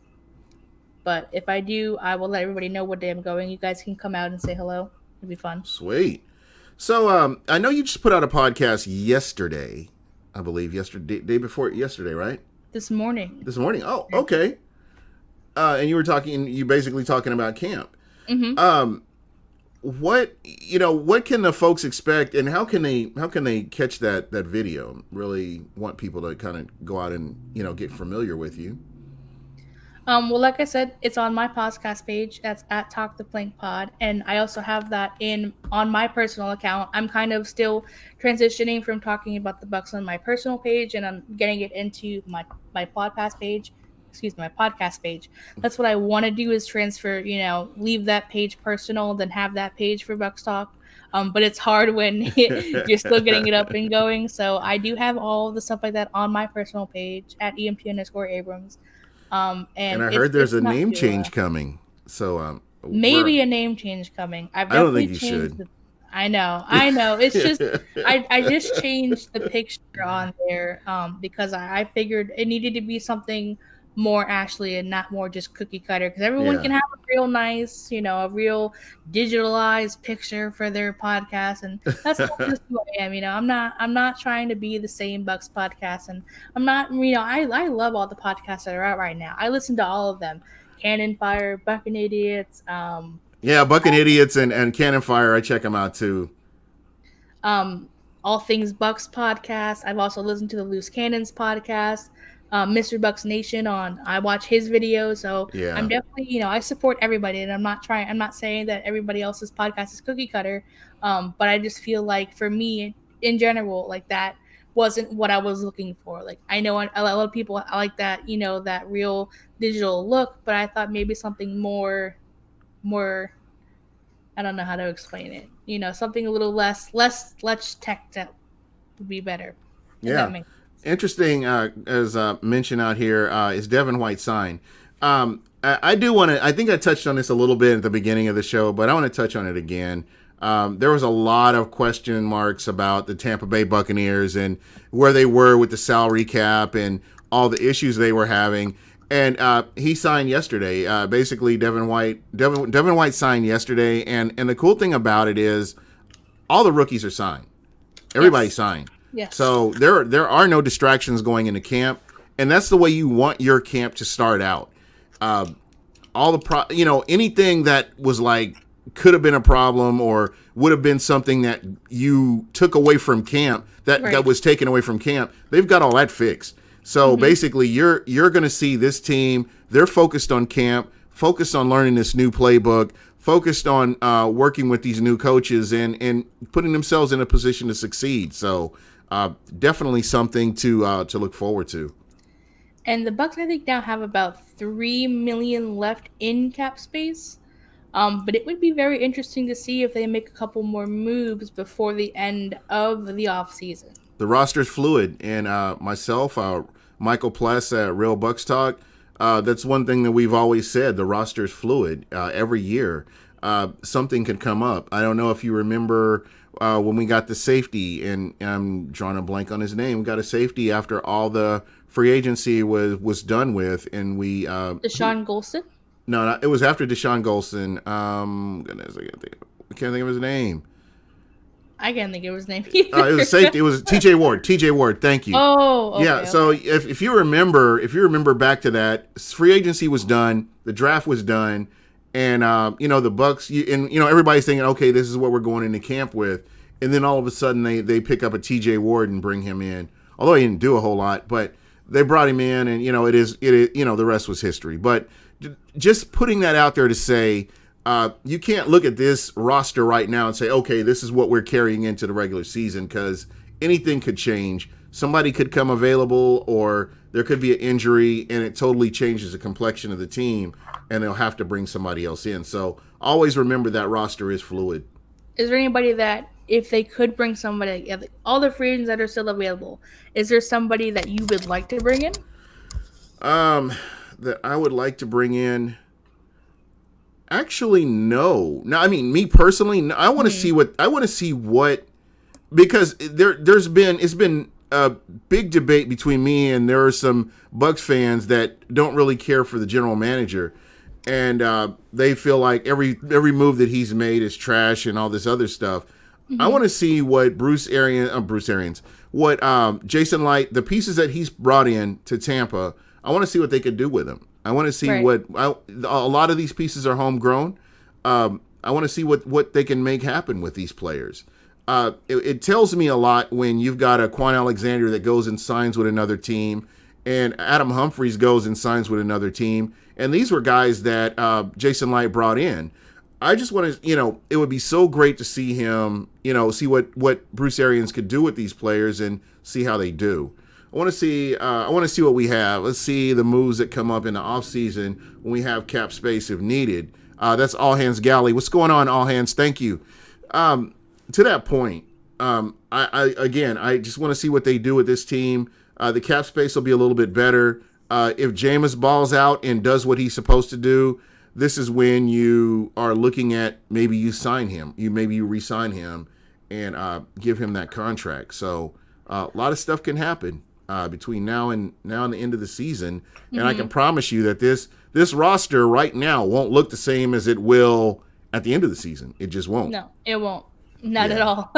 if I do, I will let everybody know what day I'm going. You guys can come out and say hello. It'll be fun. Sweet. So I know you just put out a podcast yesterday, I believe. Day before yesterday, right? This morning. Oh, okay. And you basically talking about camp. Mm-hmm. What can the folks expect, and how can they catch that video? Really want people to kind of go out and get familiar with you. Well, like I said, it's on my podcast page. That's at Talk the Plank Pod, and I also have that on my personal account. I'm kind of still transitioning from talking about the Bucs on my personal page, and I'm getting it into my podcast page. My podcast page. That's what I want to do, is transfer, leave that page personal, then have that page for Bucs Talk. But it's hard when you're still getting it up and going. So I do have all the stuff like that on my personal page at EMP_Abrams. And I heard there's a name change coming. So maybe a name change coming. I don't think you should. I know. It's just I just changed the picture on there because I figured it needed to be something more Ashlie and not more just cookie cutter, because everyone can have a real nice, a real digitalized picture for their podcast, and that's not just who I am. I'm not trying to be the same Bucs podcast, and I'm not, I love all the podcasts that are out right now. I listen to all of them. Cannon Fire, Bucking Idiots. Bucking Idiots and Cannon Fire, I check them out too. All Things Bucs podcast. I've also listened to the Loose Cannons podcast. Mr. Bucks Nation I watch his videos, so I'm definitely, I support everybody, and I'm not saying that everybody else's podcast is cookie cutter, but I just feel like for me in general, like that wasn't what I was looking for. Like, I know a lot of people like that, that real digital look, but I thought maybe something more, I don't know how to explain it, something a little less teched up would be better. Yeah. Interesting, as mentioned out here, is Devin White sign. I do want to. I think I touched on this a little bit at the beginning of the show, but I want to touch on it again. There was a lot of question marks about the Tampa Bay Buccaneers and where they were with the salary cap and all the issues they were having. And he signed yesterday. Basically, Devin White signed yesterday. And the cool thing about it is all the rookies are signed. Everybody signed. Yes. So there are no distractions going into camp. And that's the way you want your camp to start out. Anything that was like could have been a problem or would have been something that you took away from camp that was taken away from camp, they've got all that fixed. So basically you're going to see this team, they're focused on camp, focused on learning this new playbook, focused on working with these new coaches and putting themselves in a position to succeed. So definitely something to look forward to. And the Bucs, I think, now have about $3 million left in cap space. But it would be very interesting to see if they make a couple more moves before the end of the offseason. The roster's fluid, and myself, Michael Pless at Real Bucs Talk, that's one thing that we've always said. The roster's fluid. Every year, something could come up. I don't know if you remember when we got the safety, and I'm drawing a blank on his name. We got a safety after all the free agency was done with, and we Deshaun Golston? No, it was after Deshaun Golston. Goodness, I can't think of his name. I can't think of his name either. It was safety. It was T.J. Ward. T.J. Ward. Thank you. Oh, okay, yeah. okay. So if you remember back to that, free agency was done, the draft was done, and the Bucs, everybody's thinking, okay, this is what we're going into camp with, and then all of a sudden they pick up a T.J. Ward and bring him in. Although he didn't do a whole lot, but they brought him in, and the rest was history. But just putting that out there to say, you can't look at this roster right now and say, okay, this is what we're carrying into the regular season, because anything could change. Somebody could come available, or there could be an injury, and it totally changes the complexion of the team, and they'll have to bring somebody else in. So always remember that roster is fluid. Is there anybody that, if they could bring somebody, all the free agents that are still available, is there somebody that you would like to bring in? That I would like to bring in. Actually, no. No, I mean, me personally, no, I want to see what because it's been a big debate between me and there are some Bucs fans that don't really care for the general manager, and they feel like every move that he's made is trash and all this other stuff. I want to see what what Jason Light, the pieces that he's brought in to Tampa. I want to see what they could do with him. I want to see a lot of these pieces are homegrown. I want to see what they can make happen with these players. It tells me a lot when you've got a Quan Alexander that goes and signs with another team, and Adam Humphries goes and signs with another team. And these were guys that Jason Light brought in. I just want to, it would be so great to see him, see what Bruce Arians could do with these players and see how they do. I want to see what we have. Let's see the moves that come up in the offseason when we have cap space if needed. That's All Hands Galley. What's going on, All Hands? Thank you. To that point, I just want to see what they do with this team. The cap space will be a little bit better. If Jameis balls out and does what he's supposed to do, this is when you are looking at maybe you sign him. Maybe you re-sign him and give him that contract. So a lot of stuff can happen between now and the end of the season. And I can promise you that this roster right now won't look the same as it will at the end of the season. It just won't. No, it won't. Not at all.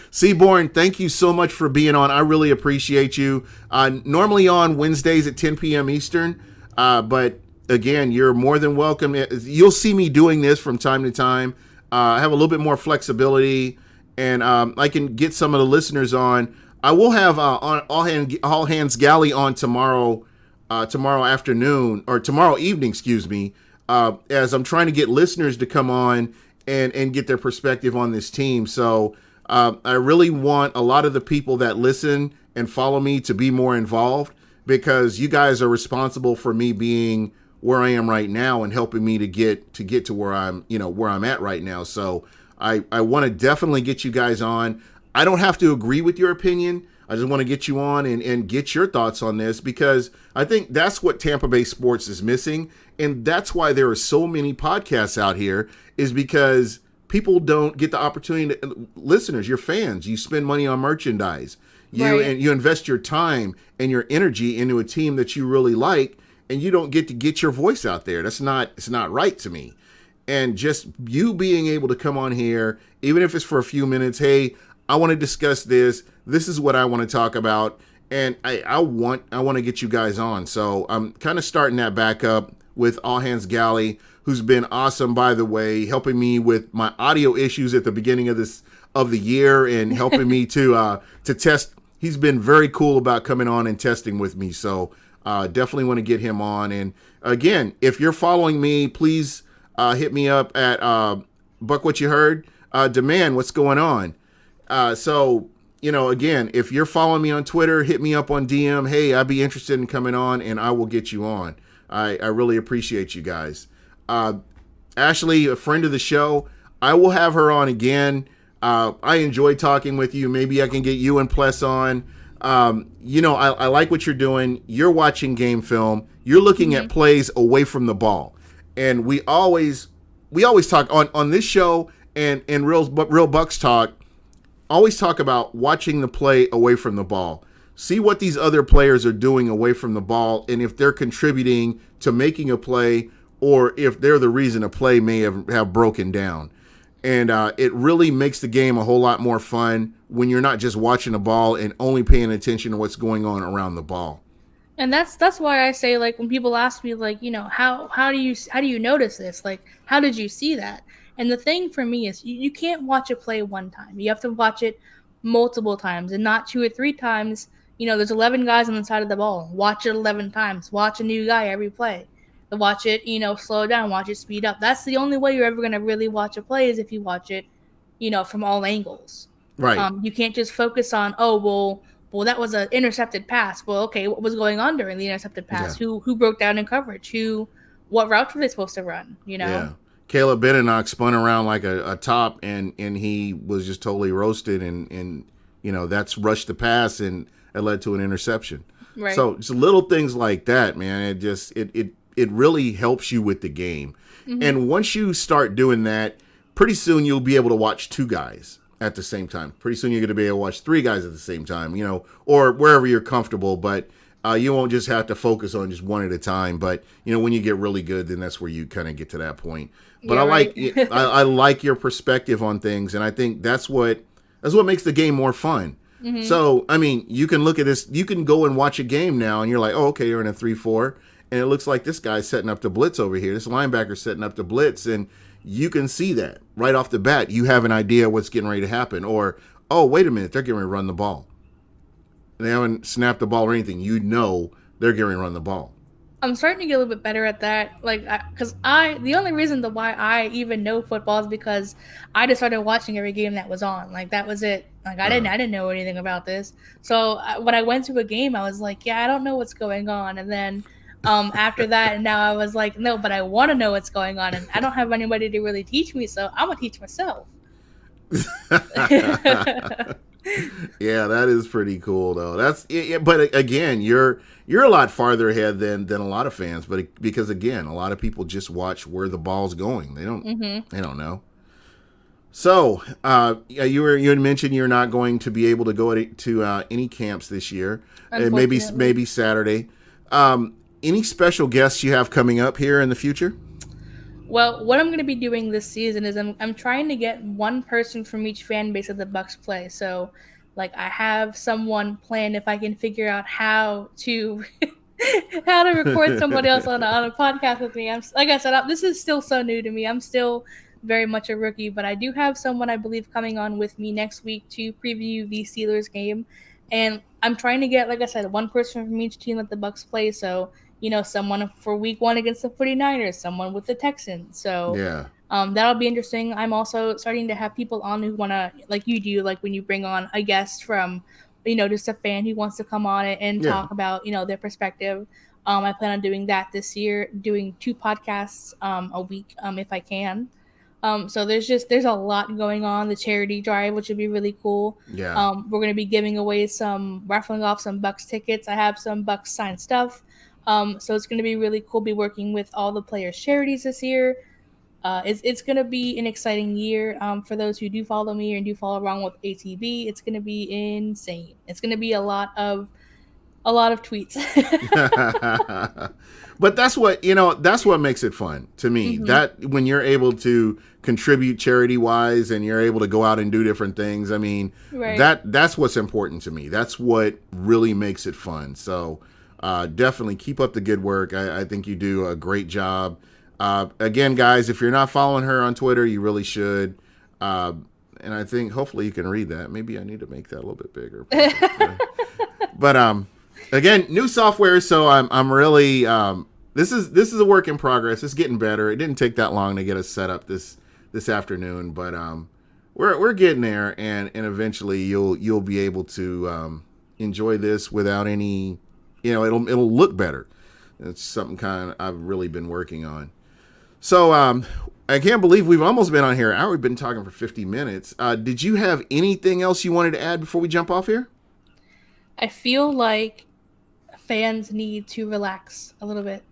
Seaborn, thank you so much for being on. I really appreciate you. Normally on Wednesdays at 10 p.m. Eastern, but again, you're more than welcome. You'll see me doing this from time to time. I have a little bit more flexibility, and I can get some of the listeners on. I will have on All Hands Galley on tomorrow afternoon, or tomorrow evening, excuse me, as I'm trying to get listeners to come on and get their perspective on this team. So I really want a lot of the people that listen and follow me to be more involved, because you guys are responsible for me being where I am right now and helping me to get to where I'm at right now. So I want to definitely get you guys on. I don't have to agree with your opinion. I just want to get you on and get your thoughts on this, because I think that's what Tampa Bay sports is missing. And that's why there are so many podcasts out here, is because people don't get the opportunity to, listeners, your fans, you spend money on merchandise. And you invest your time and your energy into a team that you really like, and you don't get to get your voice out there. It's not right to me. And just you being able to come on here, even if it's for a few minutes, hey, I want to discuss this. This is what I want to talk about. And I want to get you guys on. So I'm kind of starting that back up with All Hands Galley, who's been awesome, by the way, helping me with my audio issues at the beginning of the year, and helping me to test. He's been very cool about coming on and testing with me. So definitely want to get him on. And again, if you're following me, please hit me up at Buck What You Heard. Demand, what's going on? So, again, if you're following me on Twitter, hit me up on DM. Hey, I'd be interested in coming on, and I will get you on. I really appreciate you guys. Ashlie, a friend of the show, I will have her on again. I enjoy talking with you. Maybe I can get you and Pless on. I like what you're doing. You're watching game film. You're looking at plays away from the ball. And we always talk on this show and Real Bucs Talk, always talk about watching the play away from the ball. See what these other players are doing away from the ball, and if they're contributing to making a play, or if they're the reason a play may have broken down. And it really makes the game a whole lot more fun when you're not just watching the ball and only paying attention to what's going on around the ball. And that's why I say, like, when people ask me, like, how do you notice this? Like, how did you see that? And the thing for me is you can't watch a play one time. You have to watch it multiple times, and not 2 or 3 times. There's 11 guys on the side of the ball. Watch it 11 times. Watch a new guy every play. Watch it, slow down. Watch it speed up. That's the only way you're ever going to really watch a play, is if you watch it, from all angles. Right. You can't just focus on, well, that was an intercepted pass. Well, okay, what was going on during the intercepted pass? Yeah. Who broke down in coverage? What routes were they supposed to run? Yeah. Caleb Benenoch spun around like a top, and he was just totally roasted, and that's rushed the pass, and it led to an interception. Right. So just little things like that, man. It really helps you with the game. Mm-hmm. And once you start doing that, pretty soon you'll be able to watch 2 guys at the same time. Pretty soon you're going to be able to watch 3 guys at the same time, or wherever you're comfortable. But you won't just have to focus on just one at a time. But when you get really good, then that's where you kind of get to that point. But yeah, I like your perspective on things, and I think that's what makes the game more fun. Mm-hmm. So I mean, you can look at this. You can go and watch a game now, and you're like, oh, okay, you're in a 3-4, and it looks like this guy's setting up the blitz over here. This linebacker's setting up the blitz, and you can see that right off the bat. You have an idea what's getting ready to happen, or oh, wait a minute, they're getting ready to run the ball. They haven't snapped the ball or anything. They're getting ready to run the ball. I'm starting to get a little bit better at that, because the only reason why I even know football is because I just started watching every game that was on. Like, that was it. Like, I didn't know anything about this. So when I went to a game, I was like, yeah, I don't know what's going on. And then after that, and now I was like, no, but I want to know what's going on, and I don't have anybody to really teach me, so I'm gonna teach myself. Yeah, that is pretty cool, though. But again, you're a lot farther ahead than a lot of fans. But because again, a lot of people just watch where the ball's going. They don't know. So you had mentioned you're not going to be able to go to any camps this year. Maybe Saturday. Any special guests you have coming up here in the future? Well, what I'm going to be doing this season is I'm trying to get one person from each fan base of the Bucs play. So, like, I have someone planned if I can figure out how to record somebody else on a podcast with me. Like I said, this is still so new to me. I'm still very much a rookie, but I do have someone, I believe, coming on with me next week to preview the Steelers game. And I'm trying to get, like I said, one person from each team that the Bucs play. So, someone for week 1 against the 49ers, someone with the Texans. So yeah. That'll be interesting. I'm also starting to have people on who want to, like you do, like when you bring on a guest from, just a fan who wants to come on it and talk about, their perspective. I plan on doing that this year, doing 2 podcasts a week if I can. So there's a lot going on. The charity drive, which would be really cool. Yeah. We're gonna be giving away raffling off some Bucks tickets. I have some Bucks signed stuff. So it's gonna be really cool. Be working with all the players' charities this year. It's gonna be an exciting year. For those who do follow me and do follow along with ATB, it's gonna be insane. It's gonna be a lot of tweets. But that's what makes it fun to me. Mm-hmm. That when you're able to contribute charity wise and you're able to go out and do different things, I mean, Right. that's what's important to me. That's what really makes it fun. So definitely keep up the good work. I think you do a great job. Again, guys, if you're not following her on Twitter, you really should. And I think hopefully you can read that. Maybe I need to make that a little bit bigger. But again, new software, so I'm really this is a work in progress. It's getting better. It didn't take that long to get us set up this afternoon, but we're getting there, and eventually you'll be able to enjoy this without any, it'll look better. It's something kind of I've really been working on. So I can't believe we've almost been on here an hour. We've been talking for 50 minutes. Did you have anything else you wanted to add before we jump off here? I feel like fans need to relax a little bit.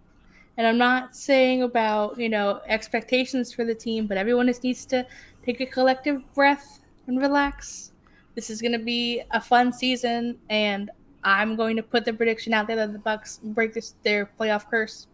And I'm not saying about, expectations for the team, but everyone just needs to take a collective breath and relax. This is going to be a fun season, and I'm going to put the prediction out there that the Bucks break their playoff curse.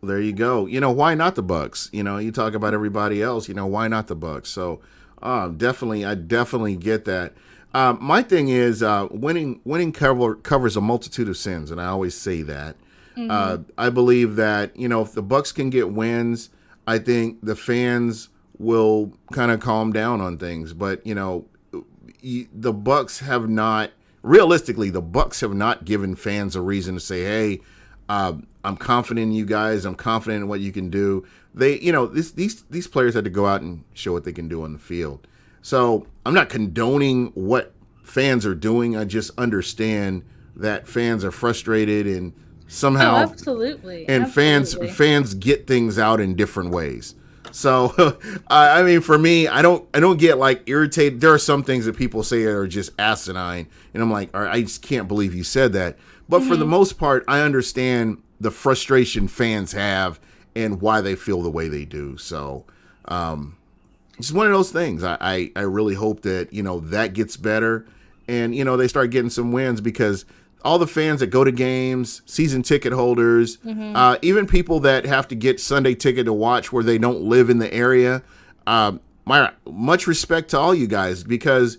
Well, there you go. Why not the Bucks? You talk about everybody else, why not the Bucks? So I definitely get that. My thing is winning covers a multitude of sins, and I always say that. Mm-hmm. I believe that if the Bucks can get wins, I think the fans will kind of calm down on things. But the Bucks have not realistically. The Bucks have not given fans a reason to say, "Hey, I'm confident in you guys. I'm confident in what you can do." These players had to go out and show what they can do on the field. So I'm not condoning what fans are doing. I just understand that fans are frustrated and somehow, absolutely, and absolutely. fans get things out in different ways. So I mean, for me, I don't get like irritated. There are some things that people say are just asinine, and I'm like, all right, I just can't believe you said that. But for the most part, I understand the frustration fans have and why they feel the way they do. So. It's one of those things. I really hope that, that gets better and, they start getting some wins, because all the fans that go to games, season ticket holders, even people that have to get Sunday ticket to watch where they don't live in the area, my much respect to all you guys, because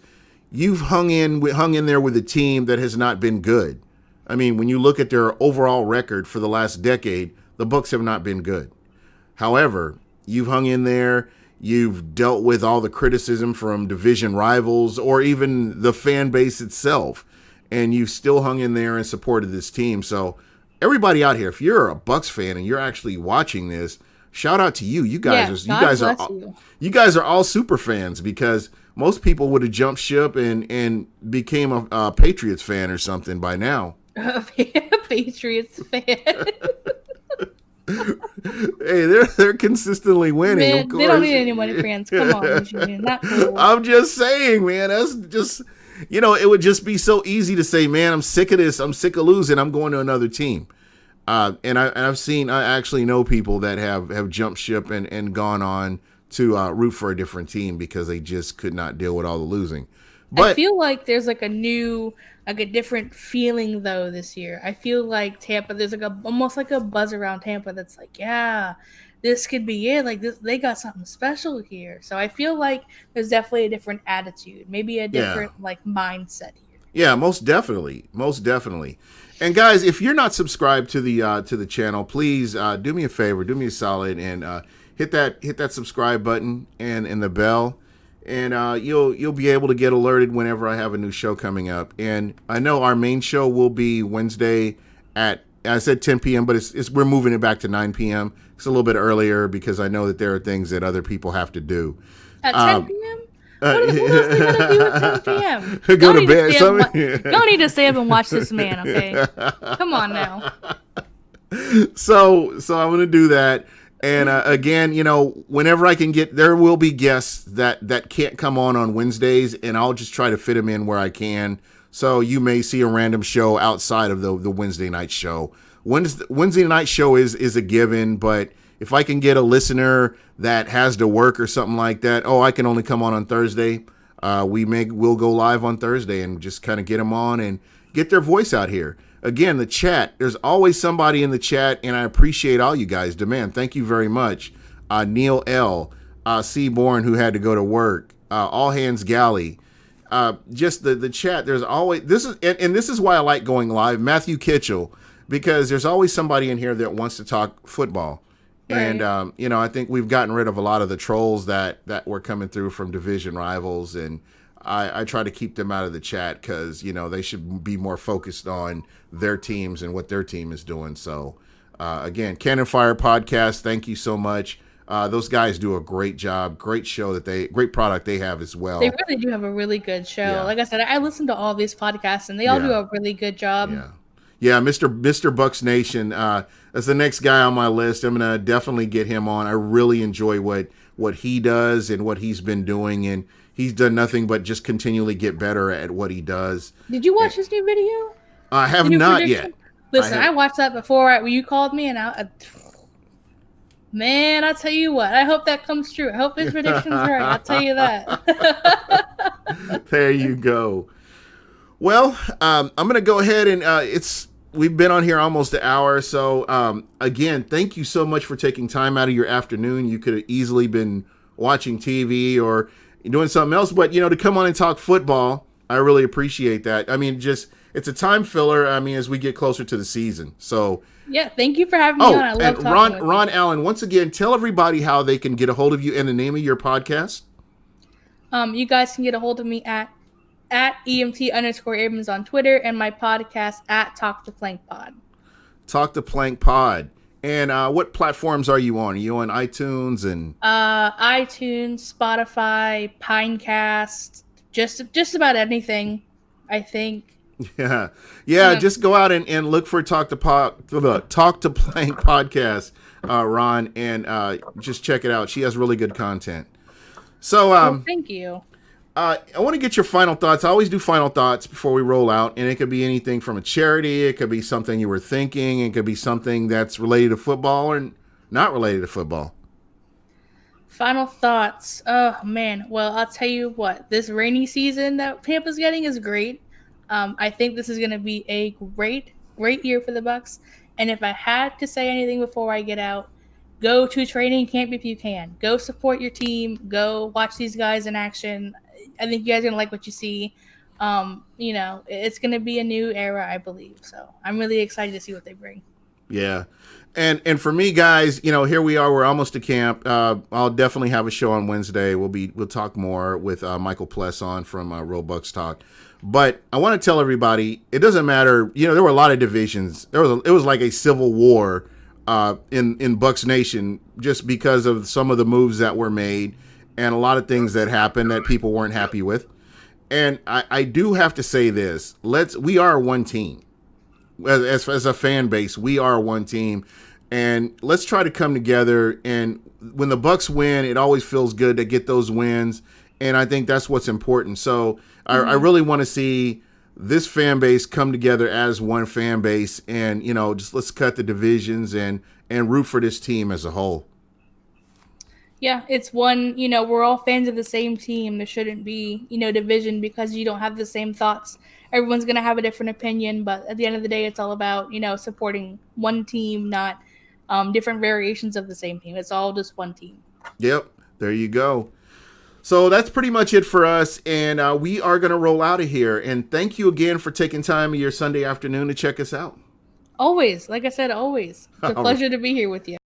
you've hung in there with a team that has not been good. I mean, when you look at their overall record for the last decade, the Bucks have not been good. However, you've hung in there. You've dealt with all the criticism from division rivals or even the fan base itself, and you've still hung in there and supported this team. So everybody out here, if you're a Bucks fan and you're actually watching this, shout out to you. You guys are all super fans, because most people would have jumped ship and became a Patriots fan or something by now. Patriots fan. Hey, they're consistently winning. Man, of course. They don't need any money, fans. Come on, Julian. Not cool. I'm just saying, man. That's just, it would just be so easy to say, man, I'm sick of this. I'm sick of losing. I'm going to another team. And I actually know people that have jumped ship and gone on to root for a different team because they just could not deal with all the losing. But I feel like there's like a different feeling though this year. I feel like Tampa, there's almost like a buzz around Tampa that's like, yeah, this could be it. Like this, they got something special here. So I feel like there's definitely a different attitude, maybe a different mindset here. Yeah, most definitely. And guys, if you're not subscribed to the channel, please do me a favor, do me a solid, and hit that subscribe button and the bell. And you'll be able to get alerted whenever I have a new show coming up. And I know our main show will be Wednesday at, I said 10 p.m., but we're moving it back to 9 p.m. It's a little bit earlier because I know that there are things that other people have to do. At 10 p.m.? What else they gotta do at 10 p.m.? Go to bed. Y'all need to stay up and watch this man, okay? Come on now. So I'm going to do that. And again, whenever I can there will be guests that can't come on Wednesdays, and I'll just try to fit them in where I can. So you may see a random show outside of the Wednesday night show. Wednesday night show is a given, but if I can get a listener that has to work or something like that, I can only come on Thursday. We'll go live on Thursday and just kind of get them on and get their voice out here. Again, the chat, there's always somebody in the chat, and I appreciate all you guys. Demand, thank you very much. Neil L., Seaborn, who had to go to work, All Hands Galley. Just the chat, there's always, this is why I like going live. Matthew Kitchell, because there's always somebody in here that wants to talk football. Right. And, I think we've gotten rid of a lot of the trolls that were coming through from division rivals, and I try to keep them out of the chat because, they should be more focused on their teams and what their team is doing. So, again, Cannon Fire Podcast, thank you so much. Those guys do a great job, great show great product they have as well. They really do have a really good show. Yeah. Like I said, I listen to all these podcasts, and they all do a really good job. Yeah, Mr. Bucks Nation, that's the next guy on my list. I'm going to definitely get him on. I really enjoy what he does and what he's been doing, and he's done nothing but just continually get better at what he does. Did you watch his new video? I have not yet. Listen, I watched that before you called me, and man, I'll tell you what. I hope that comes true. I hope his prediction's right. I'll tell you that. There you go. Well, I'm going to go ahead and we've been on here almost an hour. So, again, thank you so much for taking time out of your afternoon. You could have easily been watching TV or doing something else, but, to come on and talk football, I really appreciate that. I mean, it's a time filler, as we get closer to the season. So, yeah, thank you for having me on. I love talking with Ron Allen, once again, tell everybody how they can get a hold of you and the name of your podcast. You guys can get a hold of me at EMT_Abrams on Twitter, and my podcast at Talk the Plank Pod. Talk the Plank Pod. And what platforms are you on? Are you on iTunes and iTunes, Spotify, Pinecast, just about anything, I think. Yeah. Just go out and look for Talk to Plank podcast, Ron, and just check it out. She has really good content. So, thank you. I want to get your final thoughts. I always do final thoughts before we roll out, and it could be anything from a charity, it could be something you were thinking, it could be something that's related to football or not related to football. Final thoughts. Oh, man. Well, I'll tell you what. This rainy season that Tampa's getting is great. I think this is going to be a great year for the Bucs. And if I had to say anything before I get out, go to training camp if you can. Go support your team. Go watch these guys in action. I think you guys are going to like what you see. It's going to be a new era, I believe. So I'm really excited to see what they bring. Yeah. And for me, guys, here we are. We're almost to camp. I'll definitely have a show on Wednesday. We'll talk more with Michael Pless on from Real Bucks Talk. But I want to tell everybody, it doesn't matter. There were a lot of divisions. It was like a civil war in Bucks Nation just because of some of the moves that were made and a lot of things that happened that people weren't happy with. And I do have to say this. We are one team. As a fan base, we are one team. And let's try to come together. And when the Bucks win, it always feels good to get those wins. And I think that's what's important. So I really want to see this fan base come together as one fan base. And, just let's cut the divisions and root for this team as a whole. Yeah, it's one, we're all fans of the same team. There shouldn't be, division because you don't have the same thoughts. Everyone's going to have a different opinion, but at the end of the day, it's all about, supporting one team, not different variations of the same team. It's all just one team. Yep, there you go. So that's pretty much it for us, and we are going to roll out of here. And thank you again for taking time of your Sunday afternoon to check us out. Always. Like I said, always. It's a pleasure to be here with you.